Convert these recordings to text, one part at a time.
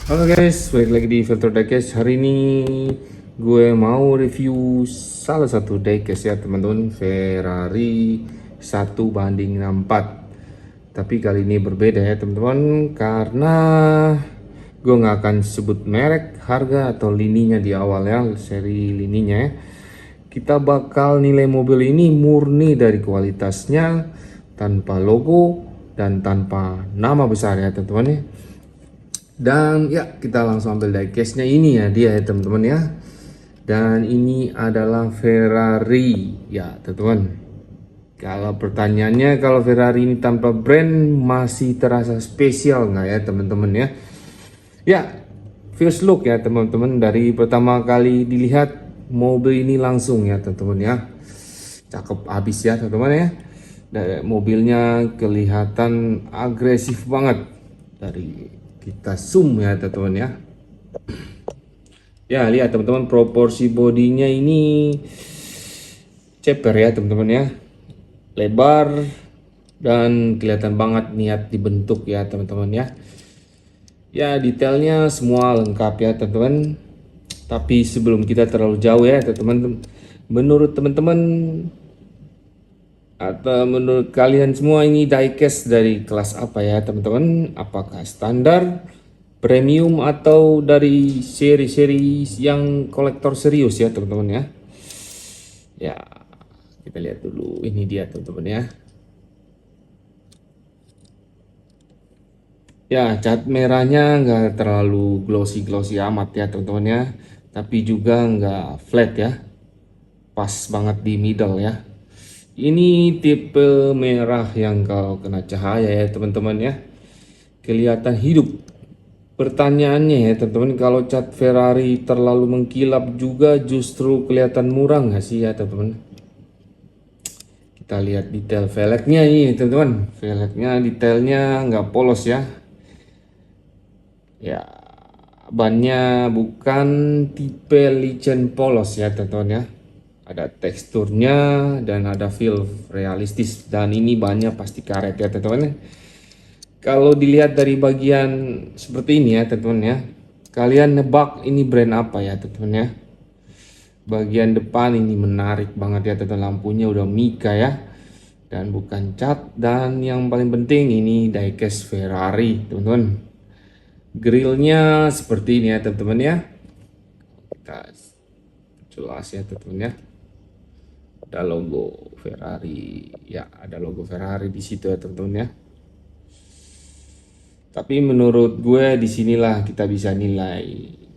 Halo guys, balik lagi di Filter Diecast. Hari ini gue mau review salah satu diecast ya teman-teman, Ferrari 1:64. Tapi kali ini berbeda ya teman-teman, karena gue nggak akan sebut merek, harga atau lininya di awal ya, seri lininya ya. Kita bakal nilai mobil ini murni dari kualitasnya, tanpa logo dan tanpa nama besar ya teman-teman ya. Dan ya, kita langsung ambil diecastnya. Ini ya dia ya teman-teman ya. Dan ini adalah Ferrari ya teman-teman. Kalau pertanyaannya, kalau Ferrari ini tanpa brand masih terasa spesial nggak ya teman-teman ya? Ya, first look ya teman-teman, dari pertama kali dilihat mobil ini langsung ya teman-teman ya. Cakep habis ya teman-teman ya. Dan mobilnya kelihatan agresif banget dari kita zoom ya teman-teman ya. Ya, lihat teman-teman, proporsi bodinya ini ceper ya teman-teman ya. Lebar dan kelihatan banget niat dibentuk ya teman-teman ya. Ya, detailnya semua lengkap ya teman-teman. Tapi sebelum kita terlalu jauh ya teman-teman, menurut teman-teman atau menurut kalian semua, ini diecast dari kelas apa ya teman-teman? Apakah standar, premium, atau dari seri-seri yang kolektor serius ya teman-teman ya? Ya, kita lihat dulu. Ini dia teman-teman ya. Ya, cat merahnya nggak terlalu glossy-glossy amat ya teman-teman ya. Tapi juga nggak flat ya. Pas banget di middle ya. Ini tipe merah yang kalau kena cahaya ya teman-teman ya, kelihatan hidup. Pertanyaannya ya teman-teman, kalau cat Ferrari terlalu mengkilap juga justru kelihatan murah nggak sih ya teman-teman? Kita lihat detail velgnya ini teman-teman. Velgnya detailnya nggak polos ya. Ya, bannya bukan tipe lichen polos ya teman-teman ya. Ada teksturnya dan ada feel realistis, dan ini bannya pasti karet ya teman-teman ya. Kalau dilihat dari bagian seperti ini ya teman-teman ya, kalian nebak ini brand apa ya teman-teman ya. Bagian depan ini menarik banget ya teman-teman, lampunya udah Mika ya, dan bukan cat. Dan yang paling penting ini diecast Ferrari teman-teman. Grillnya seperti ini ya teman-teman ya. Kita jelas ya teman-teman ya. Ada logo Ferrari ya, ada logo Ferrari di situ ya teman-teman ya. Tapi menurut gue disinilah kita bisa nilai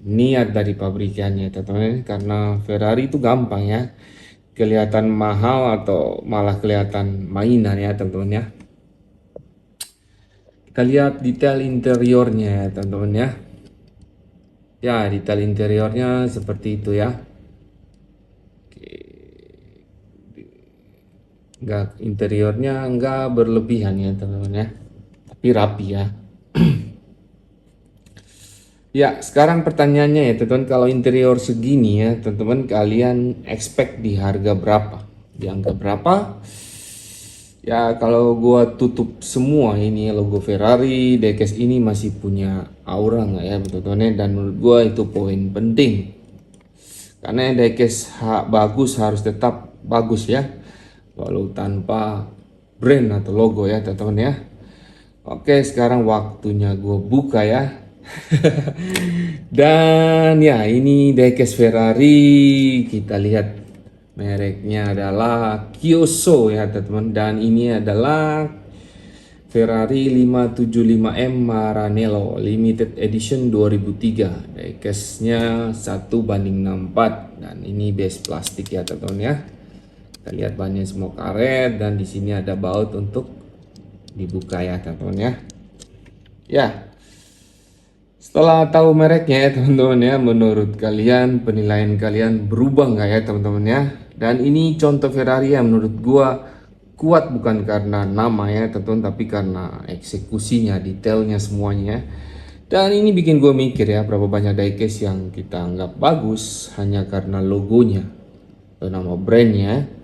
niat dari pabrikannya teman-teman, karena Ferrari itu gampang ya kelihatan mahal atau malah kelihatan mainan ya teman-teman ya. Kita lihat detail interiornya ya teman-teman ya. Ya, detail interiornya seperti itu ya. Enggak, interiornya enggak berlebihan ya teman-teman ya, tapi rapi ya. Ya, sekarang pertanyaannya ya teman-teman, kalau interior segini ya teman-teman, kalian expect di harga berapa? Di angka berapa? Ya, kalau gua tutup semua ini logo Ferrari, diecast ini masih punya aura nggak ya teman-teman ya? Dan menurut gua itu poin penting. Karena diecast bagus harus tetap bagus ya, walau tanpa brand atau logo ya teman-teman ya. Oke, sekarang waktunya gue buka ya. Dan ya, ini diecast Ferrari. Kita lihat mereknya adalah Kyoso ya teman-teman. Dan ini adalah Ferrari 575M Maranello Limited Edition 2003. Diecastnya 1:64. Dan ini base plastik ya teman-teman ya. Kita lihat bannya semua karet, dan di sini ada baut untuk dibuka ya teman-teman ya. Ya, setelah tahu mereknya ya teman-teman ya, menurut kalian penilaian kalian berubah nggak ya teman-teman ya? Dan ini contoh Ferrari yang menurut gua kuat, bukan karena nama ya teman-teman, tapi karena eksekusinya, detailnya semuanya. Dan ini bikin gue mikir ya, berapa banyak diecast yang kita anggap bagus hanya karena logonya atau nama brandnya.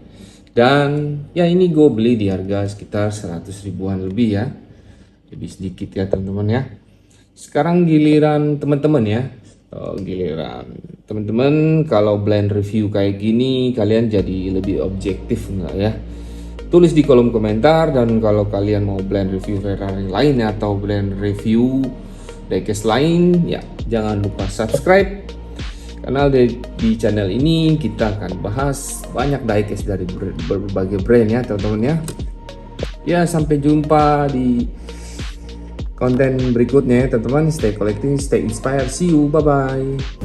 Dan ya, ini gue beli di harga sekitar 100 ribuan lebih ya, lebih sedikit ya teman-teman ya. Sekarang giliran teman-teman ya. Giliran teman-teman, kalau blend review kayak gini kalian jadi lebih objektif nggak ya? Tulis di kolom komentar. Dan kalau kalian mau blend review Ferrari lain atau blend review diecast lain, ya jangan lupa subscribe. Karena di channel ini kita akan bahas banyak diecast dari berbagai brand ya teman-teman ya. Ya, sampai jumpa di konten berikutnya ya teman-teman. Stay collecting, stay inspired. See you, bye bye.